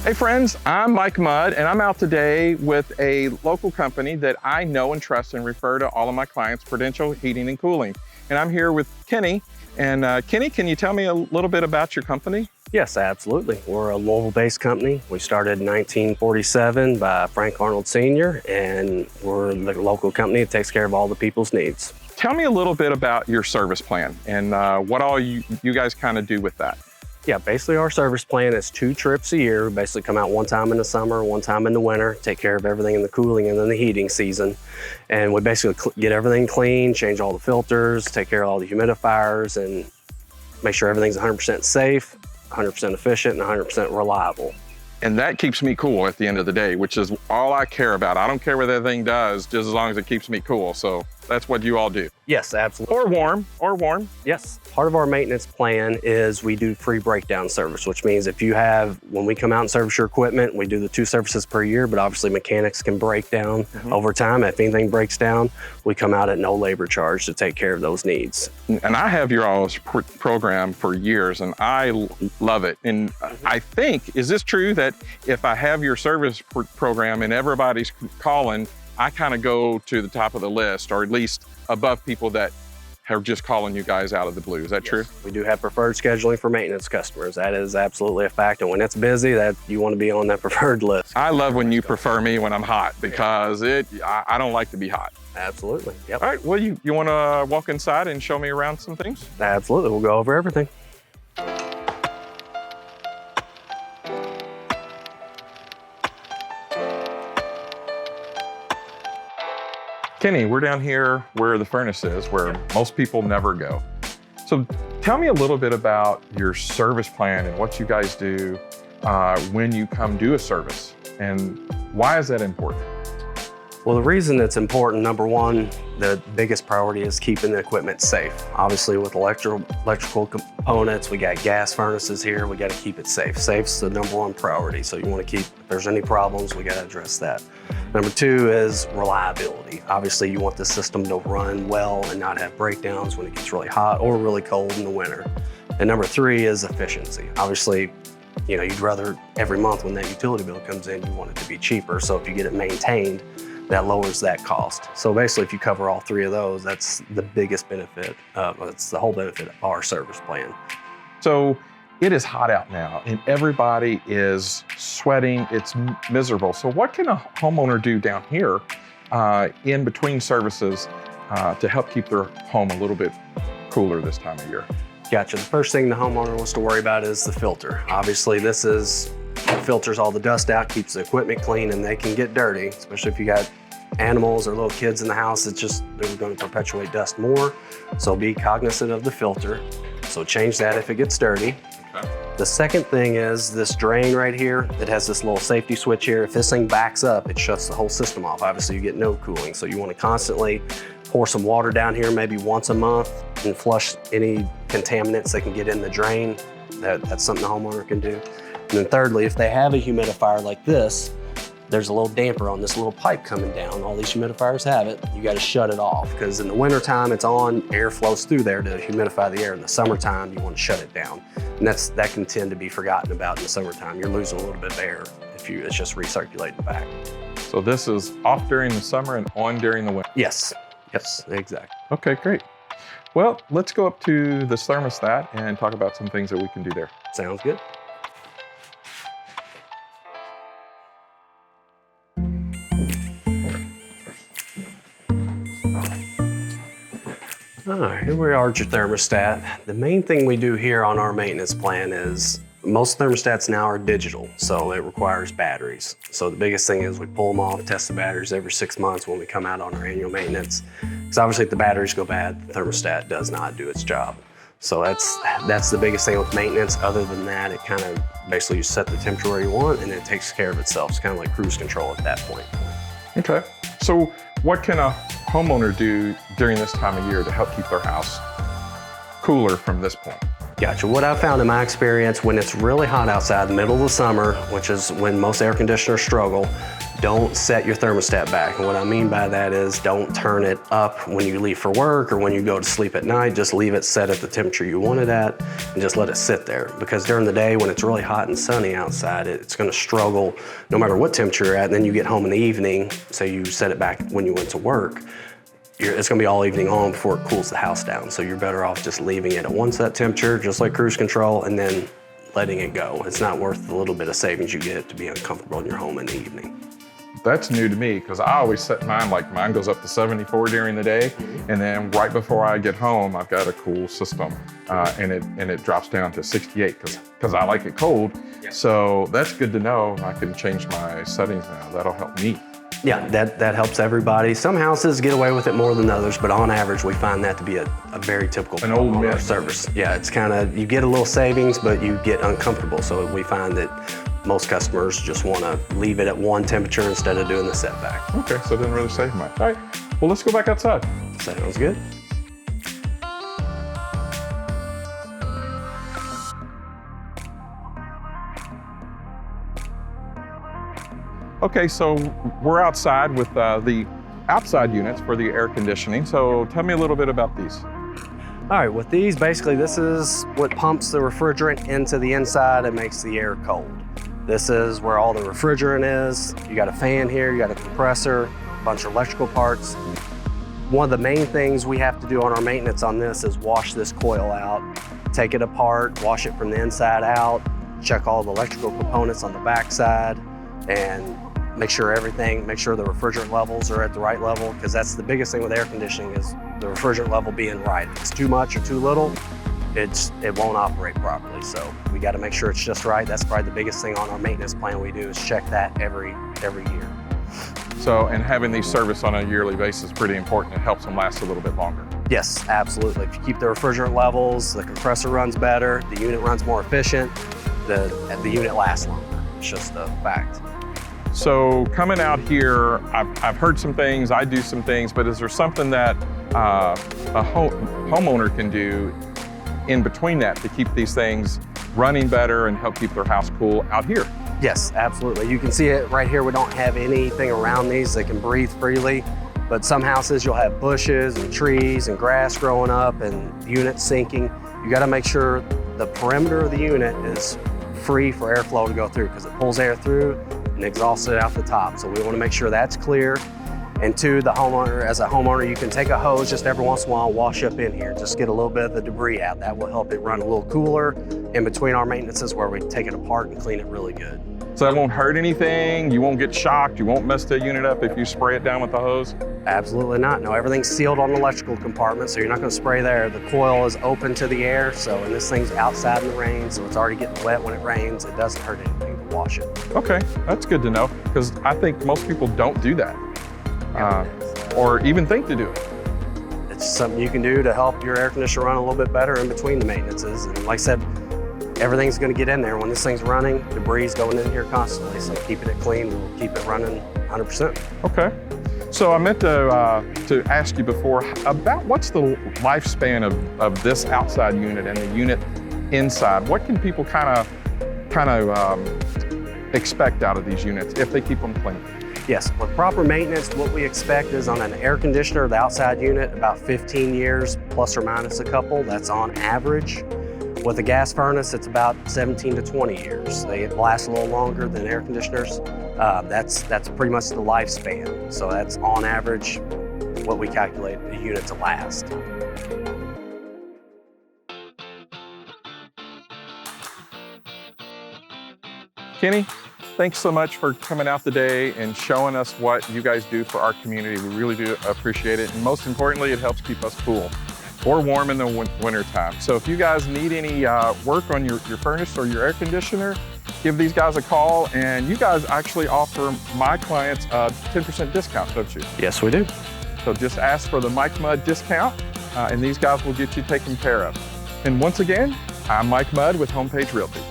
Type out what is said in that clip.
Hey friends, I'm Mike Mudd, and I'm out today with a local company that I know and trust and refer to all of my clients, Prudential Heating and Cooling. And I'm here with Kenny. And Kenny, can you tell me a little bit about your company? Yes, absolutely. We're a Louisville-based company. We started in 1947 by Frank Arnold Sr., and we're the local company that takes care of all the people's needs. Tell me a little bit about your service plan and what all you guys kind of do with that. Yeah, basically our service plan is 2 trips a year. We basically come out one time in the summer, one time in the winter, take care of everything in the cooling and then the heating season. And we basically get everything clean, change all the filters, take care of all the humidifiers, and make sure everything's 100% safe, 100% efficient, and 100% reliable. And that keeps me cool at the end of the day, which is all I care about. I don't care what that thing does, just as long as it keeps me cool. So that's what you all do. Yes, absolutely. Or warm. Yes. Part of our maintenance plan is we do free breakdown service, which means if you have, when we come out and service your equipment, we do the 2 services per year, but obviously mechanics can break down over time. If anything breaks down, we come out at no labor charge to take care of those needs. And I have your all's program for years, and I love it. And I think, is this true that if I have your service program and everybody's calling, I kind of go to the top of the list, or at least above people that are just calling you guys out of the blue. Is that true? We do have preferred scheduling for maintenance customers. That is absolutely a fact. And when it's busy, that you want to be on that preferred list. I love when you prefer me when I'm hot, because I don't like to be hot. Absolutely. Yep. All right, well, you want to walk inside and show me around some things? Absolutely. We'll go over everything. Kenny, we're down here where the furnace is, where most people never go. So tell me a little bit about your service plan and what you guys do when you come do a service, and why is that important? Well, the reason it's important, number one, the biggest priority is keeping the equipment safe. Obviously with electrical components, we got gas furnaces here, we got to keep it safe. Safe's the number 1 priority. So you want to keep, if there's any problems, we got to address that. Number 2 is reliability. Obviously you want the system to run well and not have breakdowns when it gets really hot or really cold in the winter. And number 3 is efficiency. Obviously, you know, you'd rather every month when that utility bill comes in, you want it to be cheaper. So if you get it maintained, that lowers that cost. So basically, if you cover all 3 of those, that's the biggest benefit. That's the whole benefit of our service plan. So it is hot out now and everybody is sweating, it's miserable. So what can a homeowner do down here in between services to help keep their home a little bit cooler this time of year? Gotcha. The first thing the homeowner wants to worry about is the filter. Obviously, it filters all the dust out, keeps the equipment clean, and they can get dirty, especially if you got animals or little kids in the house. It's just, they're going to perpetuate dust more. So be cognizant of the filter. So change that if it gets dirty. Okay. The second thing is this drain right here. It has this little safety switch here. If this thing backs up, it shuts the whole system off. Obviously you get no cooling. So you want to constantly pour some water down here, maybe once a month, and flush any contaminants that can get in the drain. That's something the homeowner can do. And then thirdly, if they have a humidifier like this, there's a little damper on this little pipe coming down. All these humidifiers have it. You got to shut it off, because in the wintertime it's on, air flows through there to humidify the air. In the summertime, you want to shut it down. And that can tend to be forgotten about in the summertime. You're losing a little bit of air if it's just recirculating back. So this is off during the summer and on during the winter? Yes, exactly. Okay, great. Well, let's go up to this thermostat and talk about some things that we can do there. Sounds good. All right, here we are at your thermostat. The main thing we do here on our maintenance plan is most thermostats now are digital, so it requires batteries. So the biggest thing is we pull them off, test the batteries every 6 months when we come out on our annual maintenance. Because obviously if the batteries go bad, the thermostat does not do its job. So that's the biggest thing with maintenance. Other than that, it kind of basically you set the temperature where you want and it takes care of itself. It's kind of like cruise control at that point. Okay, so what can a homeowner do during this time of year to help keep their house cooler from this point? Gotcha. What I've found in my experience, when it's really hot outside, the middle of the summer, which is when most air conditioners struggle, don't set your thermostat back. And what I mean by that is don't turn it up when you leave for work or when you go to sleep at night. Just leave it set at the temperature you want it at and just let it sit there. Because during the day when it's really hot and sunny outside, it's gonna struggle no matter what temperature you're at. And then you get home in the evening, say you set it back when you went to work, it's gonna be all evening on before it cools the house down. So you're better off just leaving it at one set temperature, just like cruise control, and then letting it go. It's not worth the little bit of savings you get to be uncomfortable in your home in the evening. That's new to me because I always set mine, like mine goes up to 74 during the day, and then right before I get home, I've got a cool system, and it drops down to 68 because I like it cold. Yeah. So that's good to know. I can change my settings now. That'll help me. Yeah, that helps everybody. Some houses get away with it more than others, but on average, we find that to be a very typical an old myth service. Yeah, it's kind of, you get a little savings, but you get uncomfortable. So we find that most customers just want to leave it at one temperature instead of doing the setback. Okay, so it didn't really save much. All right, well, let's go back outside. Sounds good. Okay, so we're outside with the outside units for the air conditioning. So tell me a little bit about these. All right, with these, basically this is what pumps the refrigerant into the inside and makes the air cold. This is where all the refrigerant is. You got a fan here, you got a compressor, a bunch of electrical parts. One of the main things we have to do on our maintenance on this is wash this coil out, take it apart, wash it from the inside out, check all the electrical components on the backside, and make sure the refrigerant levels are at the right level, because that's the biggest thing with air conditioning is the refrigerant level being right. If it's too much or too little, it won't operate properly. So we got to make sure it's just right. That's probably the biggest thing on our maintenance plan we do is check that every year. So, and having these serviced on a yearly basis is pretty important. It helps them last a little bit longer. Yes, absolutely. If you keep the refrigerant levels, the compressor runs better, the unit runs more efficient, the unit lasts longer. It's just a fact. So coming out here, I've heard some things, I do some things, but is there something that a homeowner can do in between that to keep these things running better and help keep their house cool out here? Yes, absolutely. You can see it right here. We don't have anything around these that can breathe freely, but some houses you'll have bushes and trees and grass growing up and units sinking. You got to make sure the perimeter of the unit is free for airflow to go through, because it pulls air through and exhausts it out the top. So we want to make sure that's clear. And two, as a homeowner, you can take a hose just every once in a while, wash up in here, just get a little bit of the debris out. That will help it run a little cooler in between our maintenances where we take it apart and clean it really good. So that won't hurt anything, you won't get shocked, you won't mess the unit up if you spray it down with the hose? Absolutely not. No, everything's sealed on the electrical compartment, so you're not going to spray there. The coil is open to the air, and this thing's outside in the rain, so it's already getting wet when it rains. It doesn't hurt anything to wash it. Okay, that's good to know, because I think most people don't do that. Or even think to do it. It's something you can do to help your air conditioner run a little bit better in between the maintenances. And like I said, everything's going to get in there. When this thing's running, debris is going in here constantly. So keeping it clean will keep it running 100%. Okay. So I meant to ask you before about what's the lifespan of this outside unit and the unit inside. What can people kind of expect out of these units if they keep them clean? Yes, with proper maintenance, what we expect is on an air conditioner, the outside unit, about 15 years, plus or minus a couple. That's on average. With a gas furnace, it's about 17 to 20 years. They last a little longer than air conditioners. That's pretty much the lifespan. So that's on average what we calculate a unit to last. Kenny, thanks so much for coming out today and showing us what you guys do for our community. We really do appreciate it. And most importantly, it helps keep us cool or warm in the winter time. So if you guys need any work on your furnace or your air conditioner, give these guys a call. And you guys actually offer my clients a 10% discount, don't you? Yes, we do. So just ask for the Mike Mudd discount and these guys will get you taken care of. And once again, I'm Mike Mudd with Homepage Realty.